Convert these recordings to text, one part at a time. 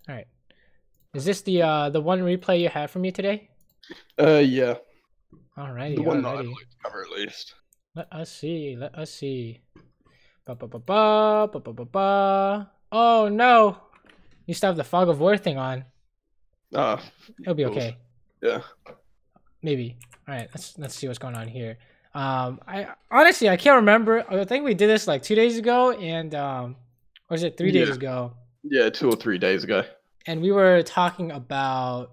All right. Is this the one replay you had for me today? Yeah. Alrighty, The one that I'd alrighty. like to cover at least. Let us see. Let us see. Ba ba ba ba ba ba ba ba. Oh no! You still have the fog of war thing on. Ah, It'll be okay. Yeah. Maybe. All right. Let's see what's going on here. I honestly I can't remember. I think we did this like 2 days ago, and or was it 3 days ago? Yeah, 2 or 3 days ago. And we were talking about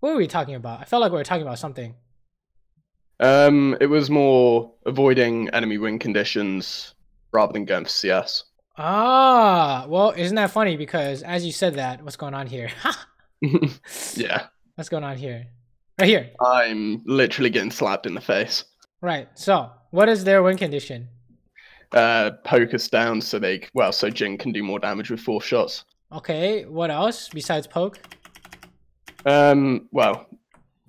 what were we talking about? I felt like we were talking about something. It was more avoiding enemy win conditions rather than going for CS. Ah, well, isn't that funny? Because as you said that, what's going on here? Yeah. What's going on here? Right here. I'm literally getting slapped in the face. Right. So, what is their win condition? Poke us down so so Jin can do more damage with 4 shots. Okay. What else besides poke? Well,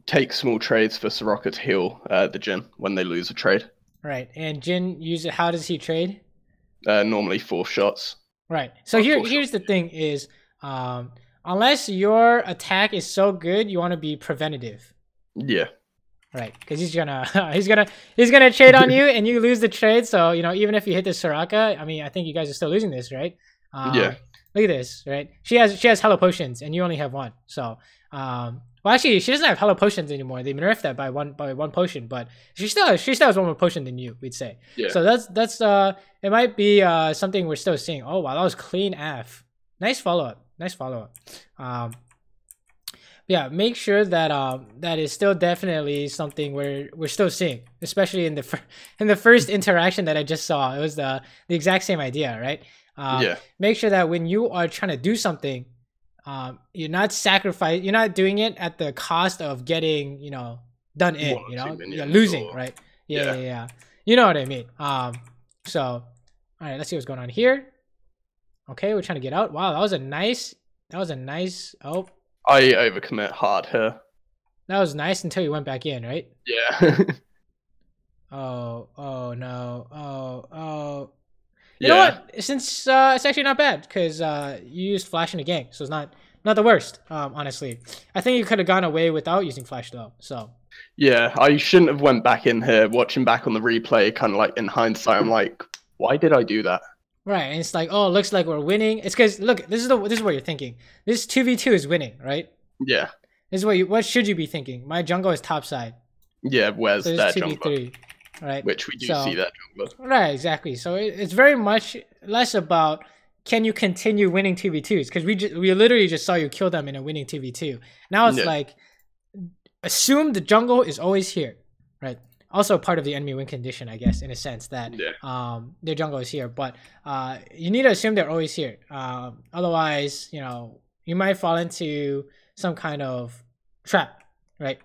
take small trades for Soraka to heal the Jin when they lose a trade. Right. And Jin how does he trade? Normally 4 shots. Right. So here's the thing is, unless your attack is so good, you want to be preventative. Yeah. Right, because he's gonna trade on you, and you lose the trade. So even if you hit the Soraka, I mean, I think you guys are still losing this, right? Yeah. Look at this, right? She has Hello Potions, and you only have 1. So, well, actually, she doesn't have Hello Potions anymore. They nerfed that by one potion, but she still has 1 more potion than you, we'd say. Yeah. So that's it might be something we're still seeing. Oh wow, that was clean AF. Nice follow up. Nice follow up. Yeah, make sure that that is still definitely something we're still seeing, especially in the first interaction that I just saw. It was the exact same idea, right? Yeah. Make sure that when you are trying to do something, you're not doing it at the cost of getting done in, you're losing, right? Yeah. You know what I mean? So, all right, let's see what's going on here. Okay, we're trying to get out. Wow, that was a nice. Oh. I overcommit hard here. That was nice until you went back in, right? Yeah. Oh no. Oh. You know what? Since it's actually not bad because you used flash in the gang, so it's not the worst. Honestly, I think you could have gone away without using flash though. So. Yeah, I shouldn't have went back in here. Watching back on the replay, kind of like in hindsight, I'm like, why did I do that? Right, and it's like, oh, it looks like we're winning. It's because look, this is what you're thinking. This 2v2 is winning, right? Yeah. This is what should you be thinking? My jungle is top side. Yeah, where's so that 2v3, jungle? Right? Which we do see that jungle. Right, exactly. So it's very much less about can you continue winning 2v2s because we literally just saw you kill them in a winning 2v2. Now it's like assume the jungle is always here, right? Also part of the enemy win condition, I guess, in a sense that their jungle is here. But you need to assume they're always here. Otherwise, you might fall into some kind of trap, right?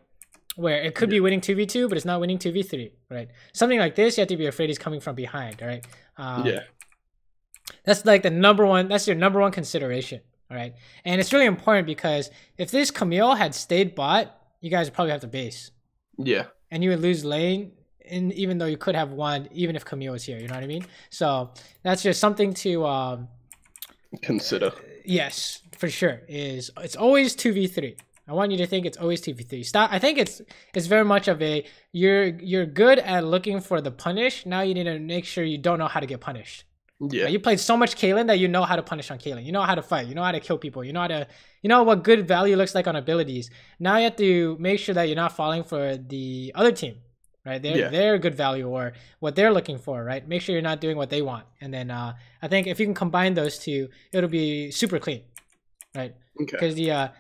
Where it could be winning 2v2, but it's not winning 2v3, right? Something like this, you have to be afraid he's coming from behind, right? That's like that's your number one consideration, all right? And it's really important because if this Camille had stayed bot, you guys would probably have to base. Yeah. And you would lose lane, even though you could have won, even if Camille was here. You know what I mean? So that's just something to consider. Yes, for sure. It's always 2v3. I want you to think it's always 2v3. Stop. I think it's very much of a you're good at looking for the punish. Now you need to make sure you don't know how to get punished. Yeah. You played so much Kaylin that you know how to punish on Kaylin. You know how to fight. You know how to kill people. You know what good value looks like on abilities. Now you have to make sure that you're not falling for the other team, right? Their good value or what they're looking for, right? Make sure you're not doing what they want. And then I think if you can combine those two, it'll be super clean, right? Because I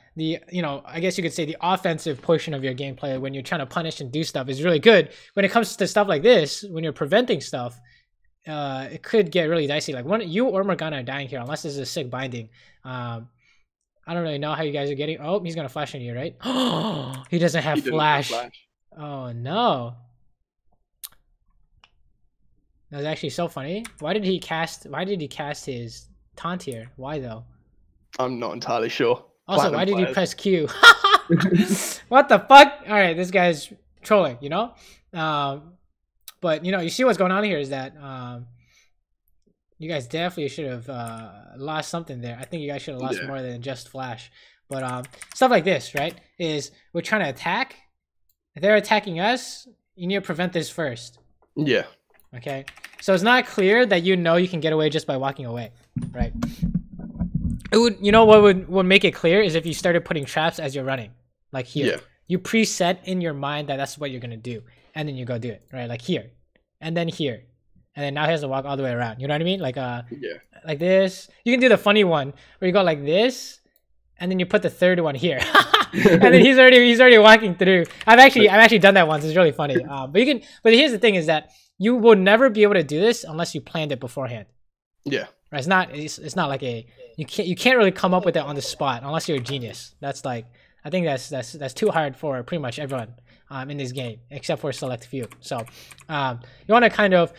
guess you could say the offensive portion of your gameplay when you're trying to punish and do stuff is really good. When it comes to stuff like this, when you're preventing stuff, it could get really dicey. Like you or Morgana are dying here unless this is a sick binding. I don't really know how you guys are getting. Oh, he's gonna flash on you, right? Oh, he doesn't have flash. Oh no, that's actually so funny. Why did he cast his taunt here? Why though? I'm not entirely sure. Also, why did he press Q? What the fuck? All right, this guy's trolling, But you see what's going on here is that You guys definitely should have lost something there. I think you guys should have lost more than just flash. But stuff like this, right? Is we're trying to attack. If they're attacking us, you need to prevent this first. Yeah. Okay. So it's not clear that you can get away just by walking away, right? It would, what would make it clear is if you started putting traps as you're running, like here. Yeah. You preset in your mind that that's what you're gonna do, and then you go do it, right? Like here, and then here, and then now he has to walk all the way around. You know what I mean? Like like this. You can do the funny one where you go like this, and then you put the third one here, and then he's already walking through. I've actually done that once. It's really funny. But here's the thing: is that you will never be able to do this unless you planned it beforehand. Yeah. Right? It's not like you can't really come up with it on the spot unless you're a genius. That's like. I think that's too hard for pretty much everyone in this game, except for a select few. So you want to kind of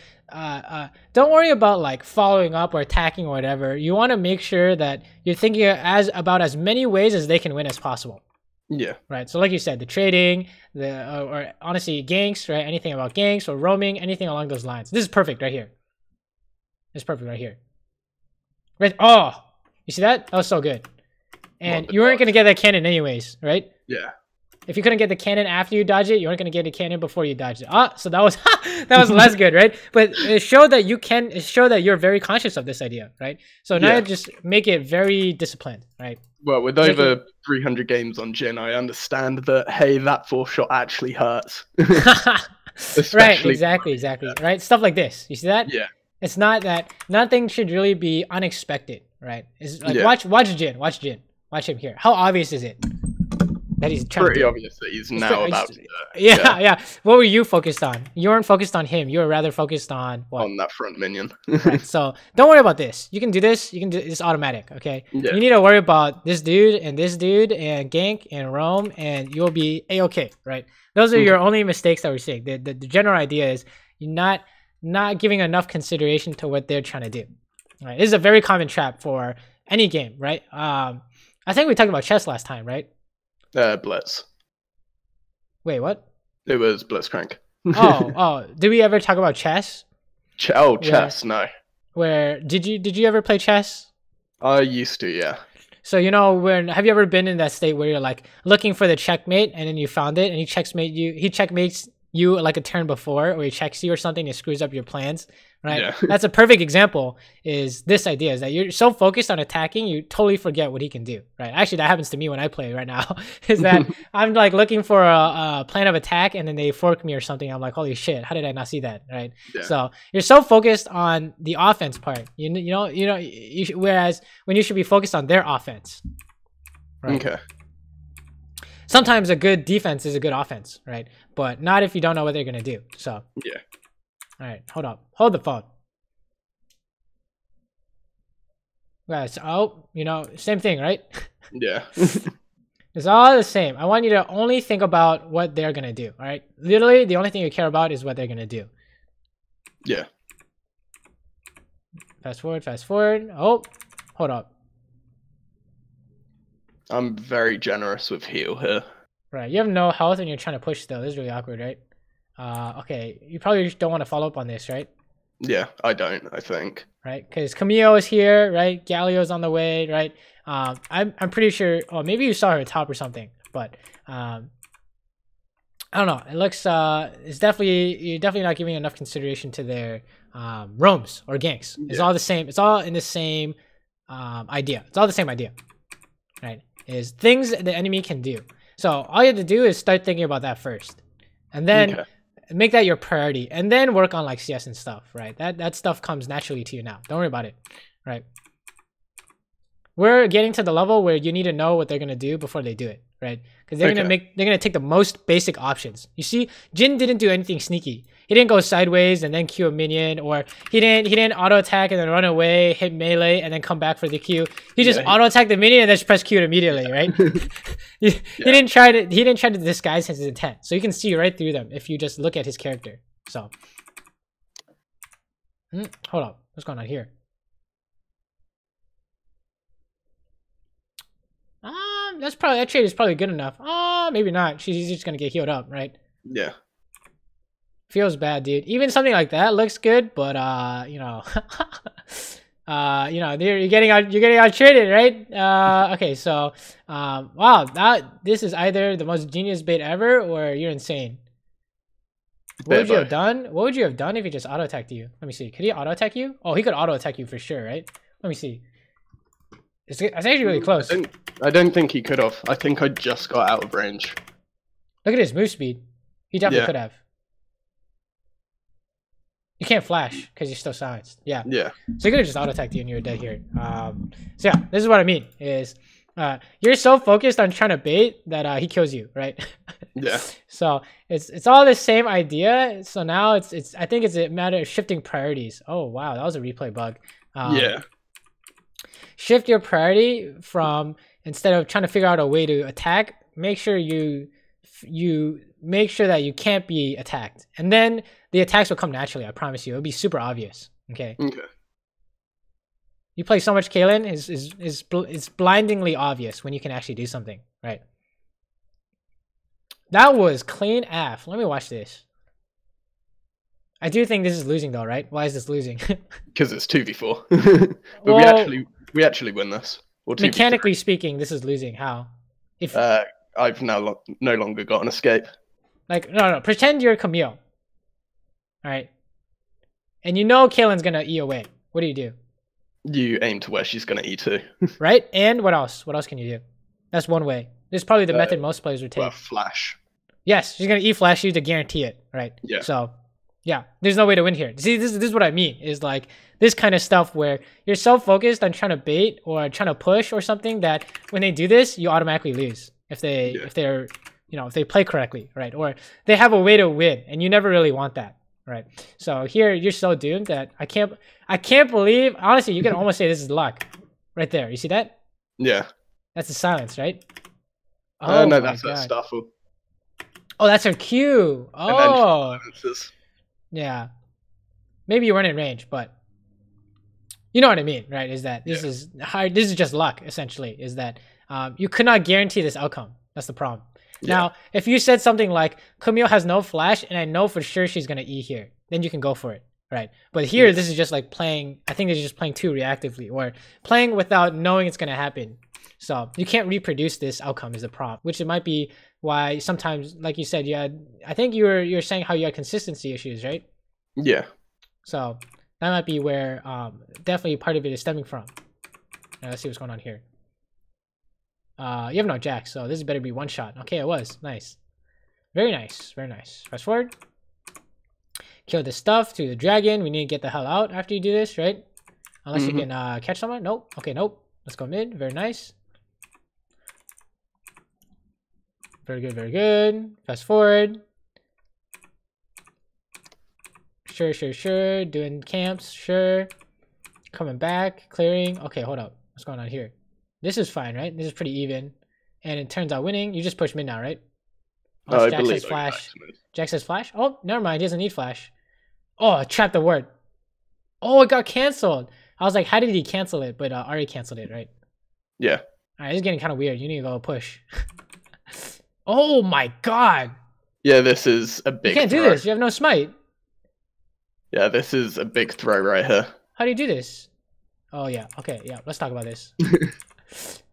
don't worry about like following up or attacking or whatever. You want to make sure that you're thinking about as many ways as they can win as possible. Yeah. Right. So like you said, the trading, or honestly ganks, right? Anything about ganks or roaming, anything along those lines. This is perfect right here. It's perfect right here. Right. Oh, you see that? That was so good. And you weren't going to get that cannon anyways, right? Yeah. If you couldn't get the cannon after you dodge it, you weren't going to get the cannon before you dodged it. So that was less good, right? But it showed that you're very conscious of this idea, right? So now you just make it very disciplined, right? Well, with over 300 games on Jin, I understand that, hey, that 4th shot actually hurts. Right, exactly. Right? Stuff like this. You see that? Yeah. It's not that nothing should really be unexpected, right? It's like watch Jin. Watch him here. How obvious is it that he's trying pretty to obvious that he's now about to yeah. What were you focused on? You weren't focused on him. You were rather focused on what? On that front minion. Right. So don't worry about this. You can do this. You can do it's automatic. Okay. Yeah. You need to worry about this dude and gank and roam, and you'll be a-okay. Right. Those are your only mistakes that we're seeing. The general idea is you're not giving enough consideration to what they're trying to do. Right. This is a very common trap for any game. Right. I think we talked about chess last time, right? Blitz. Wait, what? It was Blitzcrank. oh. Did we ever talk about chess? Chess, no. Where did you ever play chess? I used to, yeah. So have you ever been in that state where you're like looking for the checkmate and then you found it and he checkmates you like a turn before, or he checks you or something, it screws up your plans, right? Yeah. That's a perfect example. Is this idea is that you're so focused on attacking, you totally forget what he can do, right? Actually, that happens to me when I play right now. Is that I'm like looking for a plan of attack and then they fork me or something. I'm like, holy shit, how did I not see that, right? Yeah. So you're so focused on the offense part, whereas when you should be focused on their offense, right? Okay. Sometimes a good defense is a good offense, right? But not if you don't know what they're gonna do. So yeah. All right, hold up. Hold the phone. Guys, same thing, right? Yeah. It's all the same. I want you to only think about what they're gonna do. All right. Literally, the only thing you care about is what they're gonna do. Yeah. Fast forward. Oh, hold up. I'm very generous with heal here. Right, you have no health and you're trying to push though. This is really awkward, right? Okay, you probably don't want to follow up on this, right? Yeah, I don't, I think. Right, because Kog'maw is here, right? Galio's on the way, right? I'm pretty sure, maybe you saw her top or something, but I don't know. It looks, you're definitely not giving enough consideration to their roams or ganks. It's all the same. It's all in the same idea. It's all the same idea, right? Is things the enemy can do. So all you have to do is start thinking about that first, and then make that your priority, and then work on like CS and stuff, right? That stuff comes naturally to you now. Don't worry about it, right? We're getting to the level where you need to know what they're gonna do before they do it, right? Because they're gonna take the most basic options. You see, Jin didn't do anything sneaky. He didn't go sideways and then Q a minion, or he didn't auto attack and then run away, hit melee, and then come back for the Q. He just auto attacked the minion and then just press Q immediately, right? he didn't try to disguise his intent. So you can see right through them if you just look at his character. So hold up, what's going on here? That trade is probably good enough. Maybe not. She's just gonna get healed up, right? Yeah. Feels bad, dude. Even something like that looks good, but you know, you know, you're getting out traded, right? Okay, so wow, this is either the most genius bait ever, or you're insane. What would you have done? What would you have done if he just auto attacked you? Let me see. Could he auto attack you? Oh, he could auto attack you for sure, right? Let me see. It's actually really close. I don't think he could have. I think I just got out of range. Look at his move speed. He definitely could have. You can't flash because you're still silenced. Yeah. Yeah. So he could have just auto attacked you and you were dead here. So yeah, this is what I mean is you're so focused on trying to bait that he kills you, right? Yeah. So it's all the same idea. So now it's I think it's a matter of shifting priorities. Oh wow, that was a replay bug. Yeah. Shift your priority from, instead of trying to figure out a way to attack, make sure you make sure that you can't be attacked, and then the attacks will come naturally. I promise you, it'll be super obvious. Okay. Okay. You play so much Kaylin, it's blindingly obvious when you can actually do something, right? That was clean AF. Let me watch this. I do think this is losing though, right? Why is this losing? Because it's 2v4. But well, we actually win this. Or mechanically speaking, this is losing. How? If I've now no longer got an escape. Like no, pretend you're Kog'maw. All right. And you know Kaylin's gonna E away. What do you do? You aim to where she's gonna E2. Right? And what else? What else can you do? That's one way. This is probably the method most players would take. Well, flash. Yes, she's gonna E flash you to guarantee it, right? Yeah. So yeah, there's no way to win here. See, this is what I mean, is like this kind of stuff where you're so focused on trying to bait or trying to push or something that when they do this, you automatically lose if they're you know, if they play correctly, right? Or they have a way to win, and you never really want that, right? So here you're so doomed that I can't believe, honestly, you can almost say this is luck, right there. You see that? Yeah. That's a silence, right? Oh no, that's a Starfall. Oh, that's her Q. Oh. Yeah. Maybe you weren't in range, but you know what I mean, right? Is that this is hard. This is just luck, essentially, is that you could not guarantee this outcome. That's the problem. Yeah. Now, if you said something like, Kog'maw has no flash, and I know for sure she's going to E here, then you can go for it, right? But here, this is just like playing, I think it's just playing too reactively, or playing without knowing it's going to happen. So you can't reproduce this outcome is the problem, which it might be why sometimes, like you said, you had, I think you were saying how you had consistency issues, right? Yeah. So that might be where definitely part of it is stemming from. Now, let's see what's going on here. You have no jack, so this better be one shot. Okay, it was. Nice. Very nice. Very nice. Fast forward. Kill this stuff to the dragon. We need to get the hell out after you do this, right? Unless you can catch someone. Nope. Okay, nope. Let's go mid. Very nice. Very good, very good. Fast forward. Sure. Doing camps, sure. Coming back, clearing. Okay, hold up. What's going on here? This is fine, right? This is pretty even. And it turns out winning. You just push mid now, right? Oh, Jack says flash. Jack says flash? Oh, never mind. He doesn't need flash. Oh, I trapped the word. Oh, it got canceled. I was like, how did he cancel it? But Ari canceled it, right? Yeah. Alright, this is getting kind of weird. You need to go push. Oh my god. Yeah, this is a big You can't do this. You have no smite. Yeah, this is a big throw right here. How do you do this? Oh, yeah. Okay, yeah. Let's talk about this.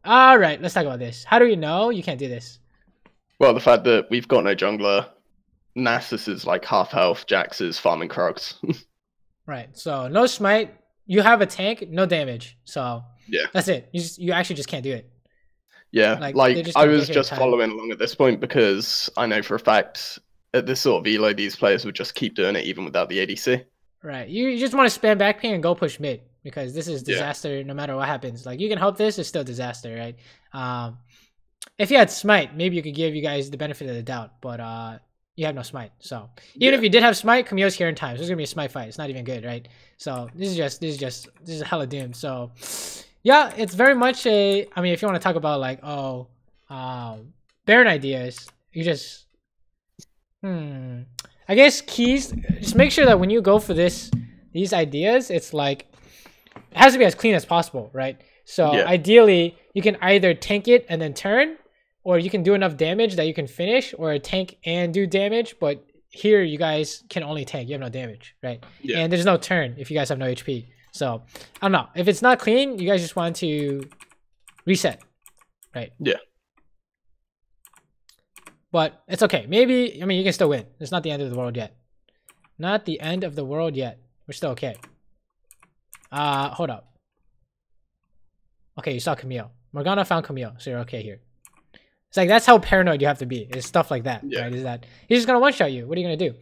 Alright, let's talk about this. How do we know you can't do this? Well, the fact that we've got no jungler. Nasus is like half health. Jax is farming Krogs. Right, so no smite. You have a tank, no damage. So yeah, that's it. You actually just can't do it. Yeah, like I was just following along at this point because I know for a fact at this sort of elo, these players would just keep doing it even without the ADC. Right, you just want to spam back ping and go push mid because this is disaster no matter what happens. Like you can hope this is still disaster, right? If you had smite, maybe you could give you guys the benefit of the doubt, but you have no smite. So even if you did have smite, Kog'Maw's here in time. So there's gonna be a smite fight. It's not even good, right? So this is hella doomed. So yeah, it's very much a. I mean, if you want to talk about like Baron ideas, you just I guess keys. Just make sure that when you go for these ideas, it's like it has to be as clean as possible, right? So ideally, you can either tank it and then turn, or you can do enough damage that you can finish, or tank and do damage, but here you guys can only tank. You have no damage, right? Yeah. And there's no turn if you guys have no HP. So I don't know. If it's not clean, you guys just want to reset, right? Yeah. But it's okay. Maybe, I mean, you can still win. It's not the end of the world yet. Not the end of the world yet. We're still okay. Hold up. Okay, you saw Kog'maw. Morgana found Kog'maw, so you're okay here. It's like, that's how paranoid you have to be. It's stuff like that, right? Is that he's just gonna one-shot you. What are you gonna do?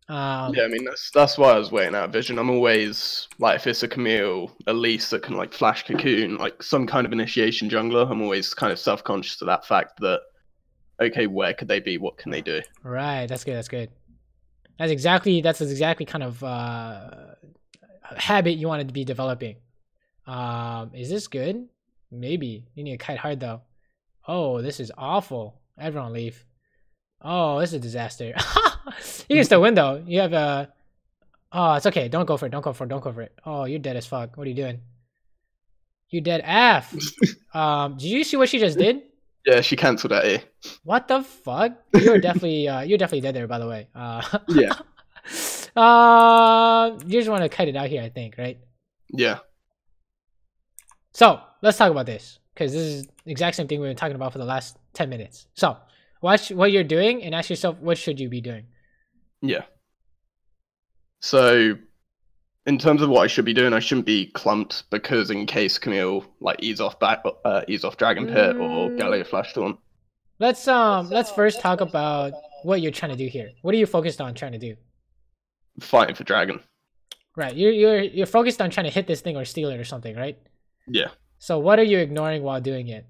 Yeah, I mean, that's why I was waiting out vision. I'm always, like, if it's a Kog'maw, at least that can, like, flash cocoon, like, some kind of initiation jungler, I'm always kind of self-conscious of that fact that, okay, where could they be? What can they do? Right, that's good, that's good. That's exactly kind of habit you wanted to be developing. Is this good? Maybe. You need to kite hard though. Oh, this is awful. Everyone leave. Oh, this is a disaster. You can still win though. You have a oh, it's okay. Don't go for it. Don't go for it. Don't go for it. Oh, you're dead as fuck. What are you doing? You dead af. Did you see what she just did? Yeah, she cancelled that A. What the fuck? You're definitely dead there, by the way. Yeah. You just want to cut it out here, I think, right? Yeah. So let's talk about this, because this is the exact same thing we've been talking about for the last 10 minutes. So watch what you're doing and ask yourself, what should you be doing? Yeah. So in terms of what I should be doing, I shouldn't be clumped, because in case Camille like ease off Dragon Pit or Galio Flash Taunt. Let's first talk about what you're trying to do here. What are you focused on trying to do? Fighting for Dragon. Right. You're focused on trying to hit this thing or steal it or something, right? Yeah. So what are you ignoring while doing it?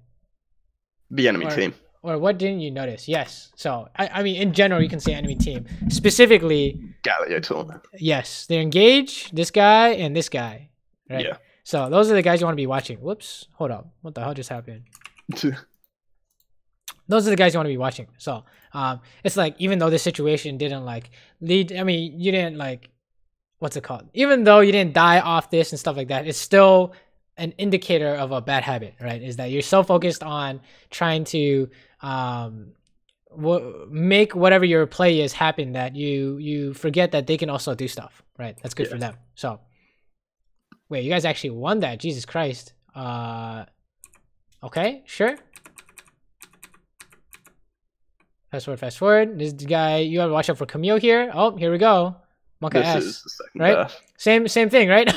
The enemy team. Or what didn't you notice? Yes. So I mean, in general, you can say enemy team. Specifically, Galio Taunt. Yes, they engage this guy and this guy. Right? Yeah. So those are the guys you want to be watching. Whoops. Hold up. What the hell just happened? Those are the guys you want to be watching. So it's like, even though this situation didn't like lead, I mean, you didn't like, what's it called? Even though you didn't die off this and stuff like that, it's still an indicator of a bad habit, right? Is that you're so focused on trying to make whatever your play is happen that you forget that they can also do stuff, right? That's good for them. So wait, you guys actually won that. Jesus Christ. Okay, sure. Fast forward. This guy, you have to watch out for Kog'maw here. Oh, here we go. Monka S, right? Death. Same thing, right?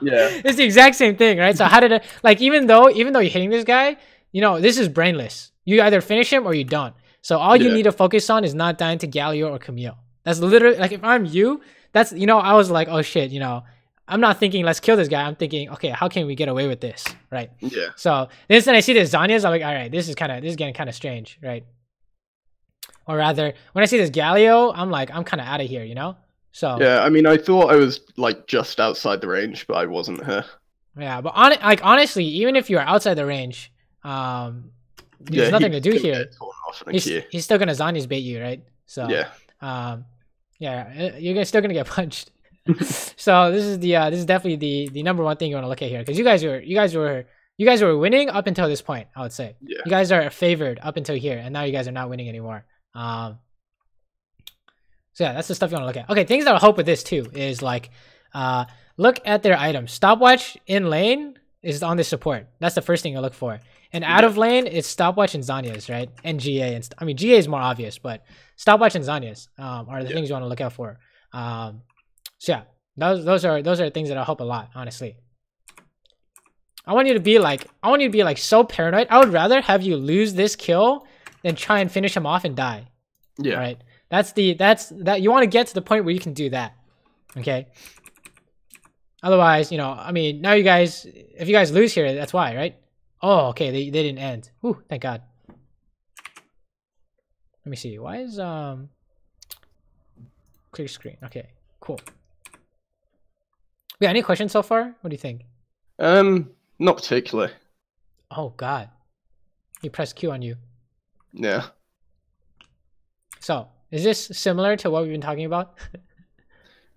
Yeah. It's the exact same thing, right? So how did it, like, even though you're hitting this guy, you know, this is brainless. You either finish him or you don't. So all you need to focus on is not dying to Galio or Kog'maw. That's literally, like, if I'm you, that's, you know, I was like, oh shit, you know, I'm not thinking let's kill this guy. I'm thinking, okay, how can we get away with this, right? Yeah. So the instant I see the Zhonya's, I'm like, all right, this is getting kind of strange, right? Or rather, when I see this Galio, I'm like, I'm kind of out of here, you know? So yeah, I mean, I thought I was like just outside the range, but I wasn't here. Yeah, but honestly, even if you're outside the range, there's nothing to do here. He's still gonna Zhonya's bait you, right? So yeah, you're still gonna get punched. So this is definitely the number one thing you want to look at here, because you guys were winning up until this point. I would say you guys are favored up until here, and now you guys are not winning anymore. So yeah, that's the stuff you want to look at. Okay, things that will help with this too is like, look at their items. Stopwatch in lane is on the support. That's the first thing you look for. And out of lane, it's Stopwatch and Zhonya's, right? And GA. And I mean, GA is more obvious, but Stopwatch and Zhonya's are the things you want to look out for. So yeah, those are things that'll help a lot, honestly. I want you to be like so paranoid. I would rather have you lose this kill than try and finish him off and die. Yeah. Right. That's you want to get to the point where you can do that. Okay. Otherwise, you know, I mean, now if you guys lose here, that's why, right? Oh, okay, they didn't end. Whew, thank God. Let me see. Why is clear screen? Okay, cool. Yeah, any questions so far? What do you think? Not particularly. Oh God, he pressed Q on you. Yeah. So, is this similar to what we've been talking about?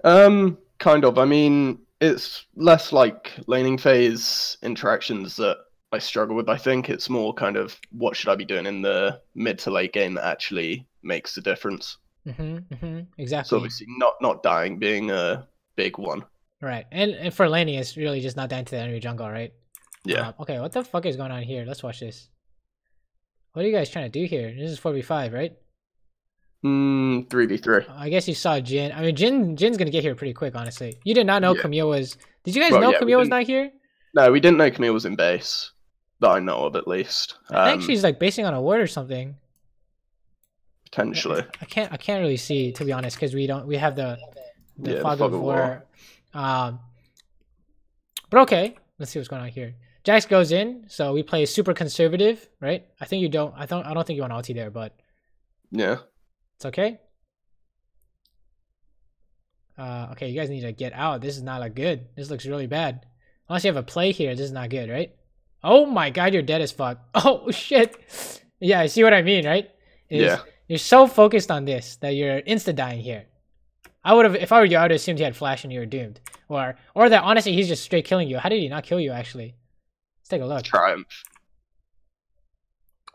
Kind of. I mean, it's less like laning phase interactions that I struggle with. I think it's more kind of what should I be doing in the mid to late game that actually makes the difference. Exactly. So obviously not dying being a big one. Right, and for laning, it's really just not down to the enemy jungle, right? Yeah. Okay, what the fuck is going on here? Let's watch this. What are you guys trying to do here? This is 4v5, right? 3v3. I guess you saw Jin. I mean, Jin's gonna get here pretty quick, honestly. You did not know Kog'Maw was. Did you guys know Kog'Maw was not here? No, we didn't know Kog'Maw was in base. That I know of, at least. I think she's like basing on a ward or something. Potentially. I can't really see, to be honest, because we have the fog of war. But okay, let's see what's going on here. Jax goes in, so we play super conservative, right? I think you don't. I don't think you want ulti there, but yeah, it's okay. Okay, you guys need to get out. This is not like good. This looks really bad. Unless you have a play here, this is not good, right? Oh my god, you're dead as fuck. Oh shit. Yeah, I see what I mean, right? Yeah. You're so focused on this that you're insta dying here. I would have, if I were you, I would have assumed he had flash and you were doomed, or that honestly he's just straight killing you. How did he not kill you actually? Let's take a look. Triumph.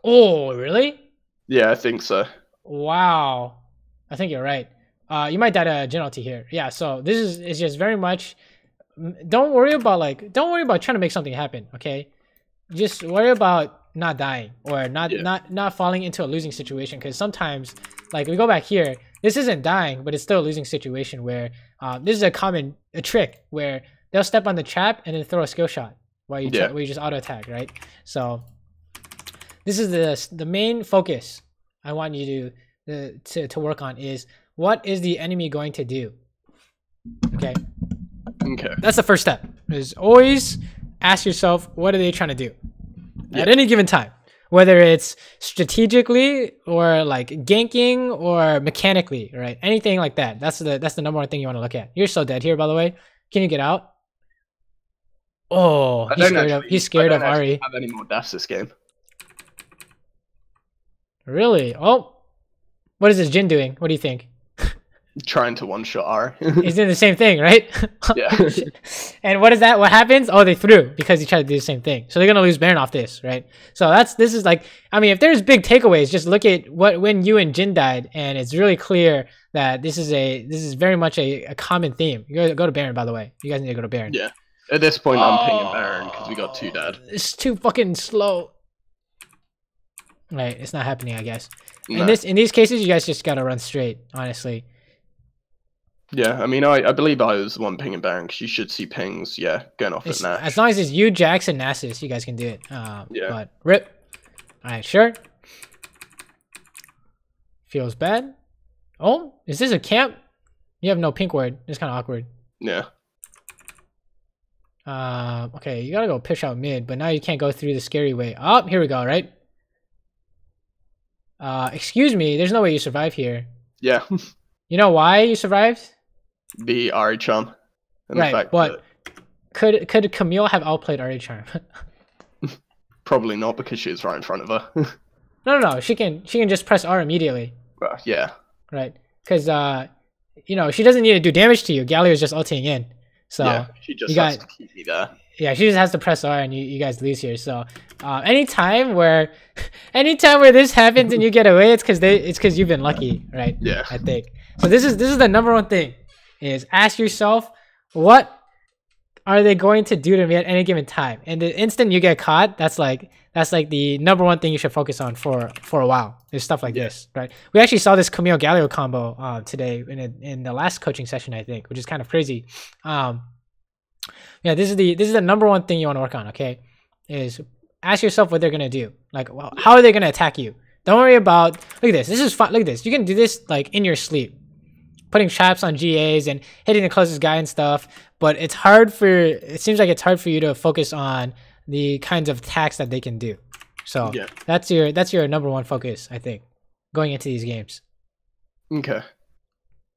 Oh, really? Yeah, I think so. Wow. I think you're right. You might die to Jin ulti here. Yeah, so this is just very much. Don't worry about trying to make something happen. Okay, just worry about not dying or not falling into a losing situation. Because sometimes, like we go back here, this isn't dying, but it's still a losing situation where this is a trick where they'll step on the trap and then throw a skill shot while you just auto attack, right? So this is the main focus I want you to work on is what is the enemy going to do? Okay. Okay. That's the first step. Is always ask yourself what are they trying to do at any given time, whether it's strategically or like ganking or mechanically, right? Anything like that. That's the number one thing you want to look at. You're so dead here, by the way. Can you get out? Oh, he's scared of Ahri. Have any more deaths this game? Really? Oh, what is this Jin doing? What do you think? Trying to one-shot Ahri. He's doing the same thing, right? Yeah. And what is that? What happens? Oh, they threw because he tried to do the same thing. So they're gonna lose Baron off this, right? So this is like, I mean, if there's big takeaways, just look at when you and Jin died, and it's really clear that this is very much a common theme. You guys go to Baron, by the way. You guys need to go to Baron. Yeah. At this point, I'm pinging Baron because we got 2 dead. It's too fucking slow. Right, it's not happening, I guess. No. In these cases, you guys just gotta run straight, honestly. Yeah, I mean, I believe I was the one pinging Baron because you should see pings, going off at Nash. As long as it's you, Jax, and Nasus, you guys can do it. Yeah. But rip. Alright, sure. Feels bad. Oh, is this a camp? You have no pink ward. It's kind of awkward. Yeah. Okay, you gotta go push out mid, but now you can't go through the scary way. Oh, here we go, right? Excuse me, there's no way you survive here. Yeah. You know why you survived? The Ahri charm. Right, but could Camille have outplayed Ahri charm? Probably not because she was right in front of her. No, she can just press R immediately. Yeah. Right, because she doesn't need to do damage to you. Galio is just ulting in, so yeah, she just has to keep me there. Yeah, she just has to press R and you guys lose here. So anytime where this happens and you get away, it's because you've been lucky, right? Yeah. I think. So this is the number one thing is ask yourself what are they going to do to me at any given time? And the instant you get caught, that's like the number one thing you should focus on for a while. There's stuff like this, right? We actually saw this Camille Galio combo today in the last coaching session, I think, which is kind of crazy. Yeah, this is the number one thing you want to work on, okay? Is ask yourself what they're gonna do. Like, well, how are they gonna attack you? Don't worry about look at this. This is fun. Look at this. You can do this like in your sleep. Putting traps on GAs and hitting the closest guy and stuff, but it seems like it's hard for you to focus on the kinds of attacks that they can do. So that's your number one focus, I think, going into these games. Okay.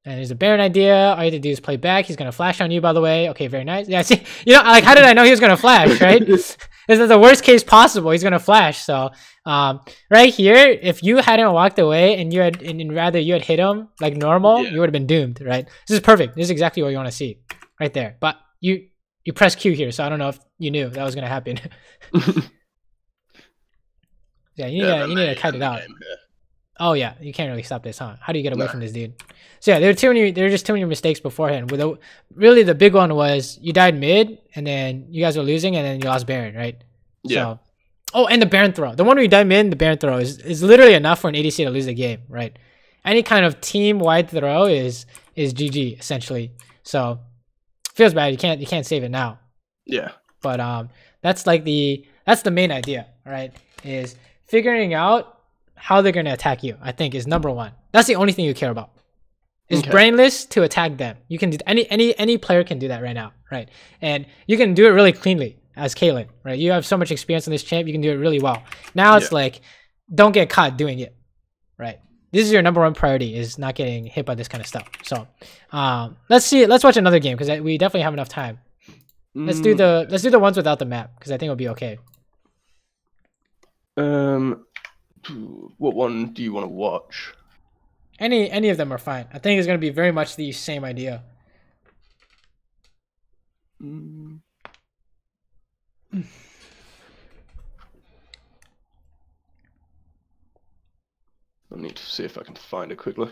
And there's a Baron idea. All you have to do is play back. He's gonna flash on you, by the way. Okay, very nice. Yeah, see, like how did I know he was gonna flash, right? This is the worst case possible. He's gonna flash. So, right here, if you hadn't walked away and you had hit him like normal, you would have been doomed, right? This is perfect. This is exactly what you want to see, right there. But you press Q here, so I don't know if you knew that was gonna happen. Yeah, you need to kite it out. Oh yeah, you can't really stop this, huh? How do you get away from this dude? So yeah, there were just too many mistakes beforehand. Really the big one was you died mid, and then you guys were losing, and then you lost Baron, right? Yeah. So, oh, and the Baron throw. The one where you died mid, the Baron throw is literally enough for an ADC to lose the game, right? Any kind of team-wide throw is GG essentially. So feels bad. You can't save it now. Yeah. But that's the main idea, right? Is figuring out how they're gonna attack you. I think is number one. That's the only thing you care about. Is brainless to attack them. You can do any player can do that right now, right? And you can do it really cleanly as Caitlyn, right? You have so much experience in this champ, you can do it really well. Now it's like, don't get caught doing it, right? This is your number one priority, is not getting hit by this kind of stuff. So let's watch another game, because we definitely have enough time. Let's do the ones without the map, because I think it'll be okay. What one do you want to watch? Any of them are fine. I think it's going to be very much the same idea. I need to see if I can find it quickly.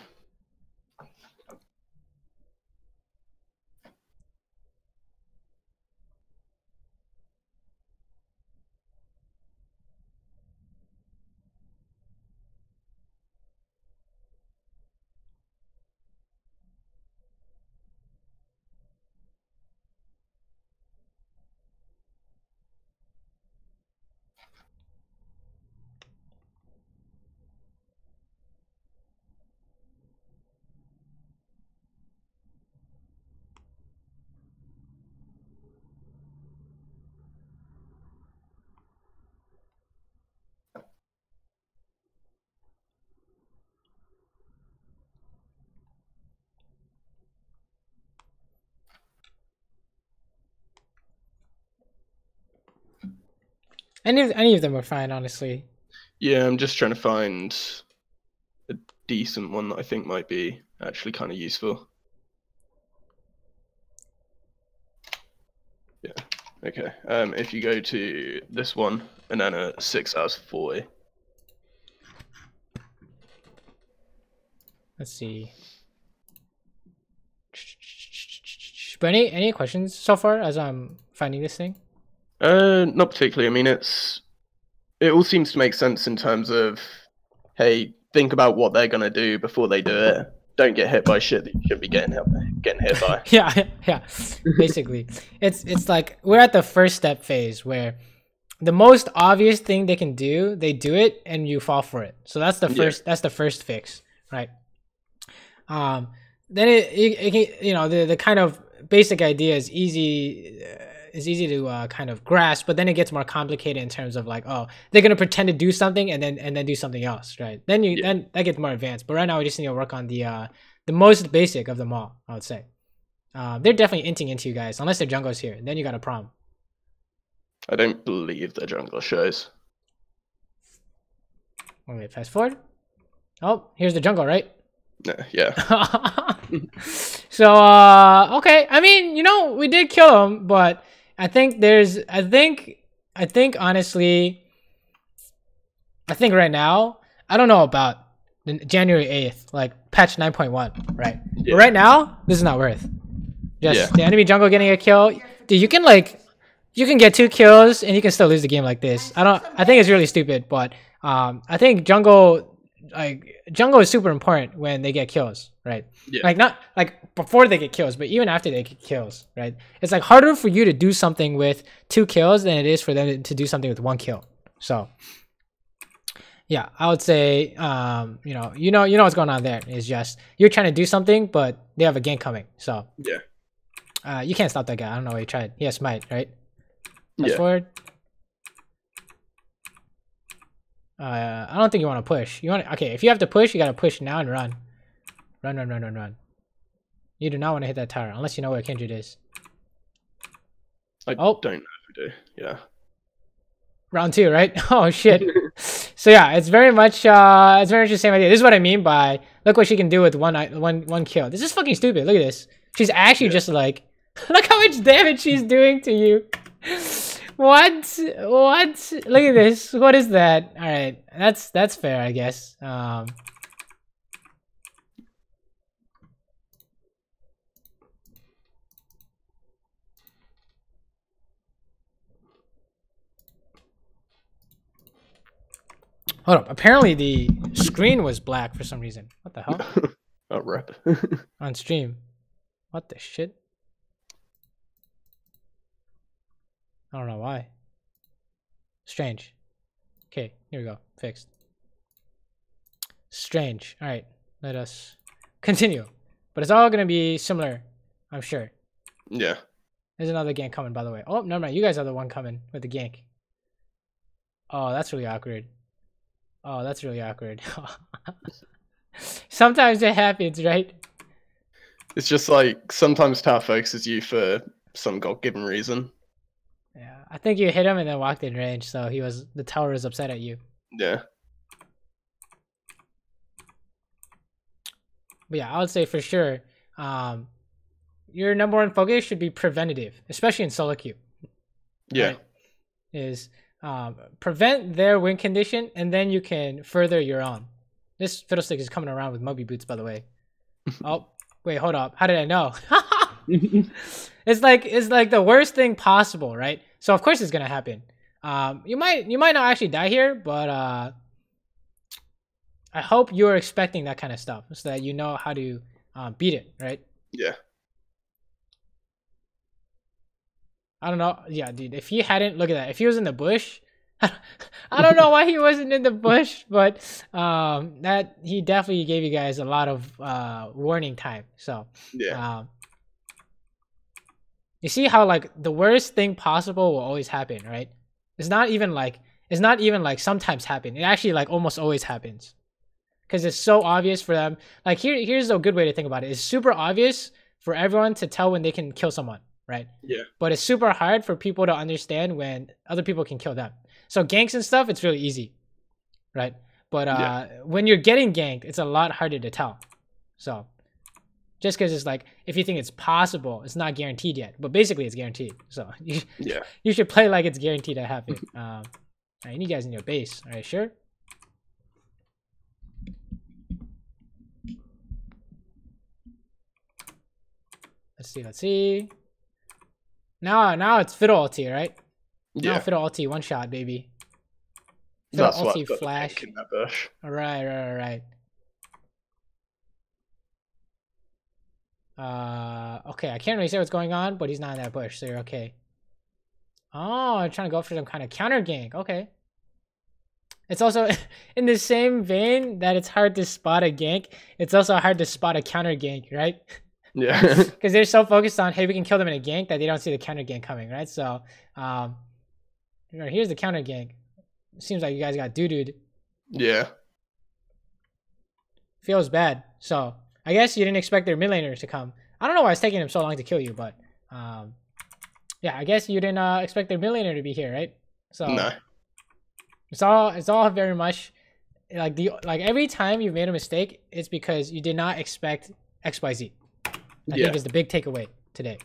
Any of them are fine, honestly. Yeah, I'm just trying to find a decent one that I think might be actually kind of useful. Yeah. Okay. If you go to this one and then a 6 hours 40. Let's see. But any questions so far as I'm finding this thing? Not particularly. I mean, it all seems to make sense in terms of, hey, think about what they're gonna do before they do it. Don't get hit by shit that you shouldn't be getting hit by. yeah. Basically, it's like we're at the first step phase where the most obvious thing they can do, they do it, and you fall for it. So that's the first. That's the first fix, right? Then it you know, the kind of basic idea is easy to kind of grasp, but then it gets more complicated in terms of like, oh, they're gonna pretend to do something and then do something else, right? Then then that gets more advanced. But right now we just need to work on the most basic of them all, I would say. They're definitely inting into you guys, unless their jungler's here. Then you got a problem. I don't believe their jungler shows. Okay, fast forward. Oh, here's the jungle, right? Yeah. So okay, I mean, you know, we did kill him, but I think honestly, I think right now, I don't know about January 8th, like patch 9.1, right? But right now, this is not worth. Just the enemy jungle getting a kill. Dude, you can get 2 kills and you can still lose the game like this. I think it's really stupid, but I think jungle is super important when they get kills, right? Like not like before they get kills, but even after they get kills, right? It's like harder for you to do something with 2 kills than it is for them to do something with 1 kill. So yeah, I would say you know what's going on there. Is just you're trying to do something, but they have a gank coming. So you can't stop that guy. I don't know what he tried. He has smite, right? Fast forward. I don't think you want to push. Okay, if you have to push, you gotta push now and run. Run. You do not want to hit that tower unless you know where Kindred is. I don't know if we do. Yeah. Round 2, right? Oh shit. So yeah, it's very much the same idea. This is what I mean by look what she can do with one kill. This is fucking stupid. Look at this. She's actually just like, look how much damage she's doing to you. What? Look at this. What is that? All right, that's fair, I guess. Hold up. Apparently the screen was black for some reason. What the hell? Oh, rip. On stream. What the shit? I don't know why. Strange. Okay, here we go. Fixed. Strange. Alright, let us continue. But it's all gonna be similar, I'm sure. Yeah. There's another gank coming, by the way. Oh, never mind. You guys are the one coming with the gank. Oh, that's really awkward. Oh, that's really awkward. Sometimes it happens, right? It's just like sometimes tower focuses you for some god-given reason. Yeah, I think you hit him and then walked in range, so the tower was upset at you. Yeah. But yeah, I would say for sure, your number one focus should be preventative, especially in solo queue. Yeah. Right? Is prevent their win condition, and then you can further your own. This fiddlestick is coming around with Moby Boots, by the way. Oh, wait, hold up. How did I know? It's like the worst thing possible, right? So of course it's gonna happen. You might not actually die here, but I hope you're expecting that kind of stuff so that you know how to beat it, right? Yeah. I don't know. Yeah, dude. If he hadn't, look at that. If he was in the bush, I don't know why he wasn't in the bush, but that he definitely gave you guys a lot of warning time. So yeah. You see how like the worst thing possible will always happen, right? It's not even like sometimes happen. It actually like almost always happens. Because it's so obvious for them. Like here's a good way to think about it. It's super obvious for everyone to tell when they can kill someone, right? Yeah. But it's super hard for people to understand when other people can kill them. So ganks and stuff, it's really easy, right? But when you're getting ganked, it's a lot harder to tell. So just because it's like, if you think it's possible, it's not guaranteed yet. But basically, it's guaranteed. So you should play like it's guaranteed to happen. All right, you need guys in your base. All right, sure. Let's see. Now it's Fiddle ulti, right? Yeah. Now Fiddle ulti, one shot, baby. Fiddle ulti flash. In that bush. Alright. Okay, I can't really say what's going on, but he's not in that bush, so you're okay. Oh, I'm trying to go for some kind of counter gank. Okay. It's also in the same vein that it's hard to spot a gank, it's also hard to spot a counter gank, right? Yeah. Because they're so focused on, hey, we can kill them in a gank that they don't see the counter gank coming, right? So, here's the counter gank. Seems like you guys got doo-dooed. Yeah. Feels bad. So, I guess you didn't expect their mid laners to come. I don't know why it's taking them so long to kill you, but, yeah, I guess you didn't expect their mid laner to be here, right? So, no. It's all very much like every time you've made a mistake, it's because you did not expect XYZ. I think is the big takeaway today,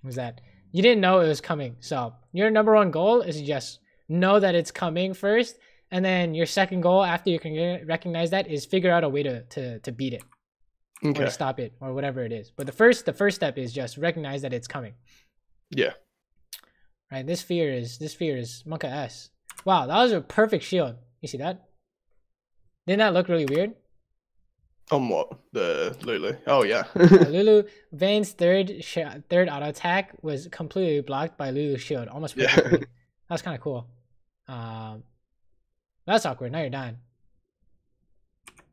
was that you didn't know it was coming. So your number one goal is to just know that it's coming first, and then your second goal after you can recognize that is figure out a way to beat it, or to stop it, or whatever it is. But the first step is just recognize that it's coming. Yeah. Right. This fear is Monka S. Wow, that was a perfect shield. You see that? Didn't that look really weird? On what? The Lulu? Oh, yeah. Lulu, Vayne's third auto attack was completely blocked by Lulu's shield. Almost perfectly. That was kind of cool. That's awkward. Now you're dying.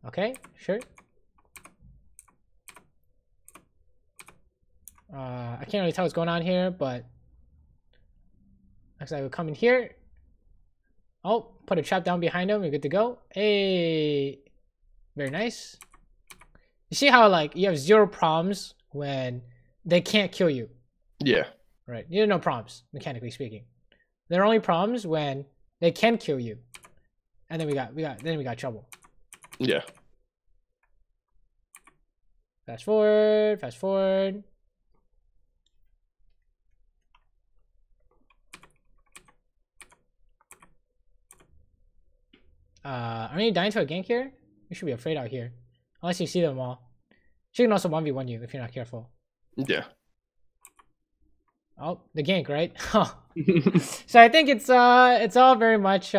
Okay, sure. I can't really tell what's going on here, but looks like we're coming here. Oh, put a trap down behind him. We're good to go. Hey, very nice. You see how like you have zero problems when they can't kill you. Yeah. Right. You have no problems, mechanically speaking. There are only problems when they can kill you, and then we got trouble. Yeah. Fast forward. Are you dying to a gank here? You should be afraid out here. Unless you see them all. She can also 1v1 you if you're not careful. Yeah. Oh, the gank, right? So I think it's all very much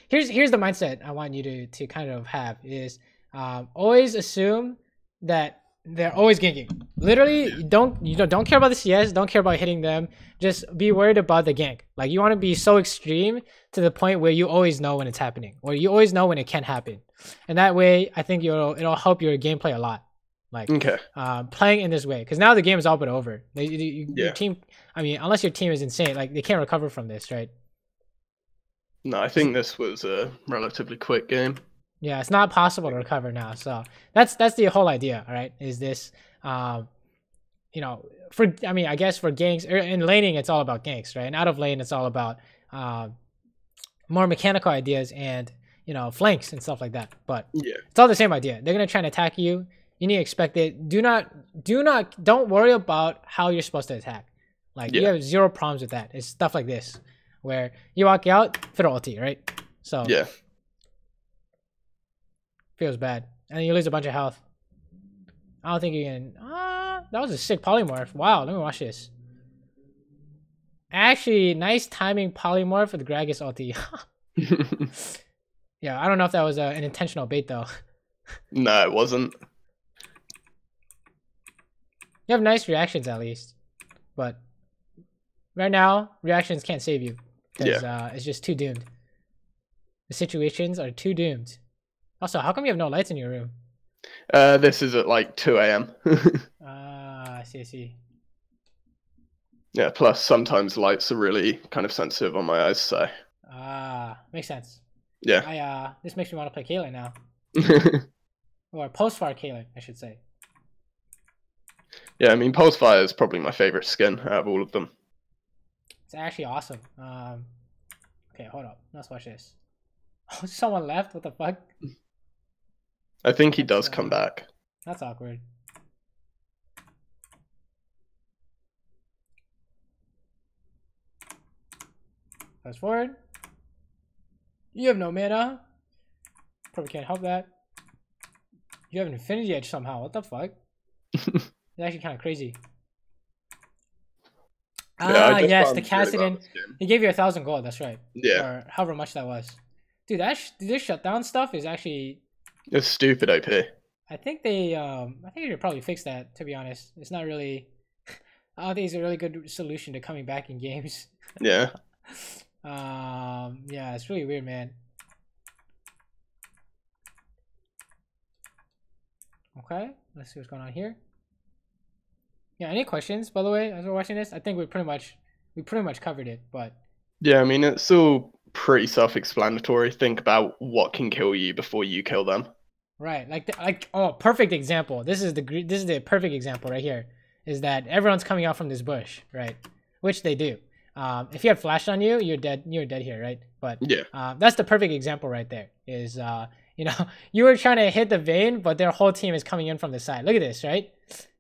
here's the mindset I want you to kind of have is always assume that they're always ganking. Literally, don't care about the CS, don't care about hitting them. Just be worried about the gank. Like you want to be so extreme to the point where you always know when it's happening, or you always know when it can happen, and that way I think it'll help your gameplay a lot. Like Okay. playing in this way, because now the game is all but over. Your team, I mean, unless your team is insane, like they can't recover from this, right? No, I think this was a relatively quick game. Yeah, it's not possible to recover now. So that's the whole idea, all right? Is this, you know, I mean, I guess for ganks in laning, it's all about ganks, right? And out of lane, it's all about more mechanical ideas and flanks and stuff like that. But yeah, it's all the same idea. They're gonna try and attack you. You need to expect it. Don't worry about how you're supposed to attack. Like you have zero problems with that. It's stuff like this, where you walk out, fiddle ulti, right? So yeah. Feels bad, and you lose a bunch of health. I don't think you can. That was a sick polymorph. Wow, let me watch this. Actually, nice timing polymorph with Gragas ulti. Yeah, I don't know if that was an intentional bait though. No, it wasn't. You have nice reactions at least, but right now reactions can't save you because it's just too doomed. The situations are too doomed. Also, how come you have no lights in your room? This is at like 2 a.m. I see. Yeah, plus sometimes lights are really kind of sensitive on my eyes, so. Makes sense. Yeah. This makes me want to play Kaylin now. Or post-fire Kaylin, I should say. Yeah, I mean, Pulsefire is probably my favorite skin out of all of them. It's actually awesome. Okay, hold up. Let's watch this. Oh, someone left? What the fuck? I think he does come back. That's awkward. Fast forward. You have no mana. Probably can't help that. You have an Infinity Edge somehow. What the fuck? It's actually kind of crazy. Yes, the Kassadin. He gave you 1,000 gold. That's right. Yeah. Or however much that was. Dude, this shutdown stuff is actually. It's stupid OP. I think they should probably fix that. To be honest, it's not really. I don't think it's a really good solution to coming back in games. Yeah. Yeah, it's really weird, man. Okay, let's see what's going on here. Yeah, any questions, by the way, as we're watching this? I think we pretty much covered it, but yeah, I mean, it's all pretty self-explanatory. Think about what can kill you before you kill them. Right, perfect example. This is the perfect example right here. Is that everyone's coming out from this bush, right? Which they do. If you had flash on you, you're dead. You're dead here, right? But yeah, that's the perfect example right there. Is you were trying to hit the vein, but their whole team is coming in from the side. Look at this, right?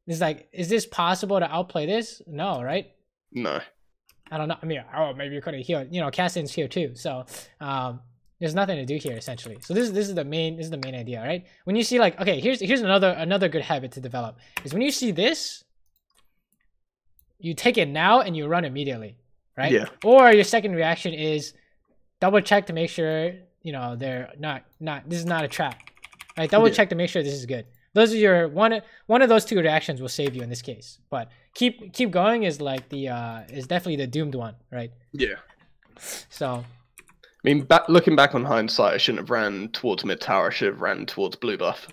It's like, is this possible to outplay this? No, right? No. I don't know. I mean, maybe you could have healed. Kassadin's here too. So there's nothing to do here essentially. So this is the main idea, right? When you see like, okay, here's another good habit to develop is when you see this, you take it now and you run immediately, right? Yeah. Or your second reaction is double check to make sure they're not this is not a trap, right? Double check to make sure this is good. Those are your one of those two reactions will save you in this case. But keep going is like is definitely the doomed one, right? Yeah. So, I mean, looking back on hindsight, I shouldn't have ran towards mid tower. I should have ran towards blue buff.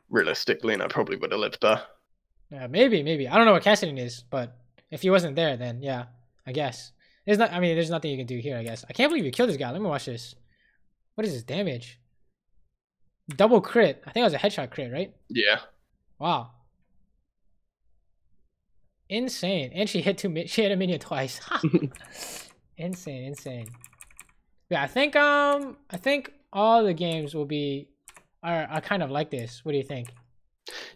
Realistically, and I probably would have lived there. Yeah, maybe. I don't know what Kassadin is, but if he wasn't there, then yeah, I guess. There's nothing you can do here, I guess. I can't believe you killed this guy. Let me watch this. What is his damage? Double crit. I think it was a headshot crit, right? Yeah. Wow. Insane. And she hit a minion twice. Insane. Yeah, I think all the games are kind of like this. What do you think?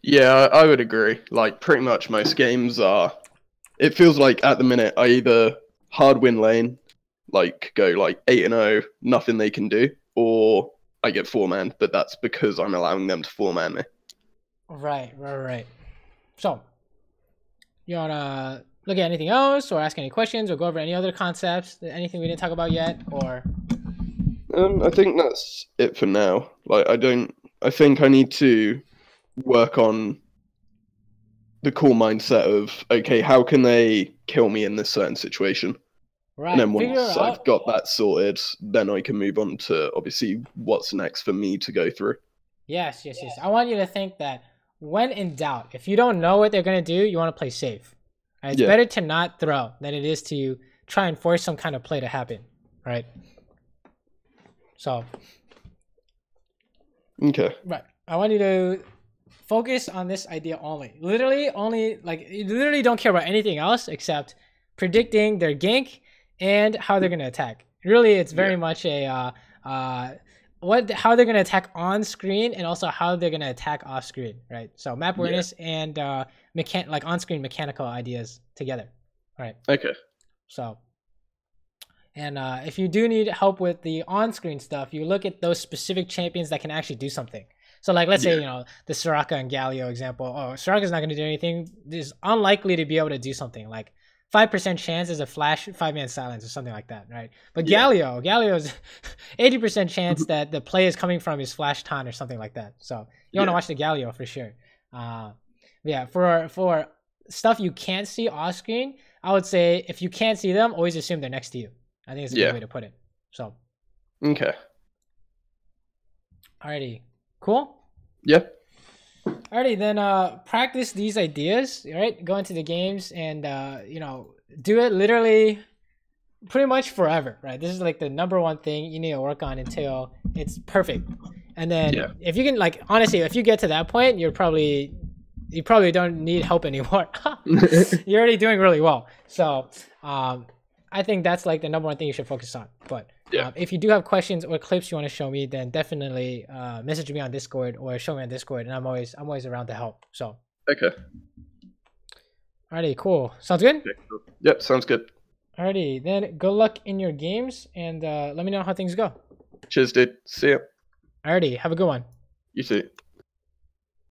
Yeah, I would agree. Like pretty much most games are. It feels like at the minute I either hard win lane, like go like 8-0, nothing they can do, or I get 4-man, but that's because I'm allowing them to 4-man me. Right. So, you wanna look at anything else, or ask any questions, or go over any other concepts, anything we didn't talk about yet, or? I think that's it for now. Like, I think I need to work on the core mindset of, okay, how can they kill me in this certain situation? Right. And then once I've got that sorted, then I can move on to obviously what's next for me to go through. Yes. I want you to think that when in doubt, if you don't know what they're going to do, you want to play safe. Right? It's better to not throw than it is to try and force some kind of play to happen. Right? So. Okay. Right. I want you to focus on this idea only. Literally only, like, you literally don't care about anything else except predicting their gank and how they're going to attack. Really, it's very much a how they're going to attack on screen and also how they're going to attack off screen, right? So map awareness and like on screen mechanical ideas together. All right. Okay. So, and if you do need help with the on screen stuff, you look at those specific champions that can actually do something. So like, let's say, you know, the Soraka and Galio example. Oh, Soraka's not going to do anything. It's unlikely to be able to do something. Like 5% chance is a flash 5-man silence or something like that, right? But Galio's 80% chance that the play is coming from his flash taunt or something like that. So you want to watch the Galio for sure. Yeah, for stuff you can't see off screen, I would say if you can't see them, always assume they're next to you. I think it's a good way to put it. So. Okay. Alrighty. Cool? Yeah. Alrighty, then practice these ideas, right? Go into the games and you know, do it literally pretty much forever, right? This is like the #1 thing you need to work on until it's perfect. And then if you can, like, honestly, if you get to that point, you probably don't need help anymore. You're already doing really well. So I think that's like the #1 thing you should focus on. But if you do have questions or clips you want to show me, then definitely message me on Discord or show me on Discord, and I'm always around to help. So okay. Alrighty, cool. Sounds good? Okay, cool. Yep, sounds good. Alrighty, then good luck in your games, and let me know how things go. Cheers, dude. See ya. Alrighty, have a good one. You too.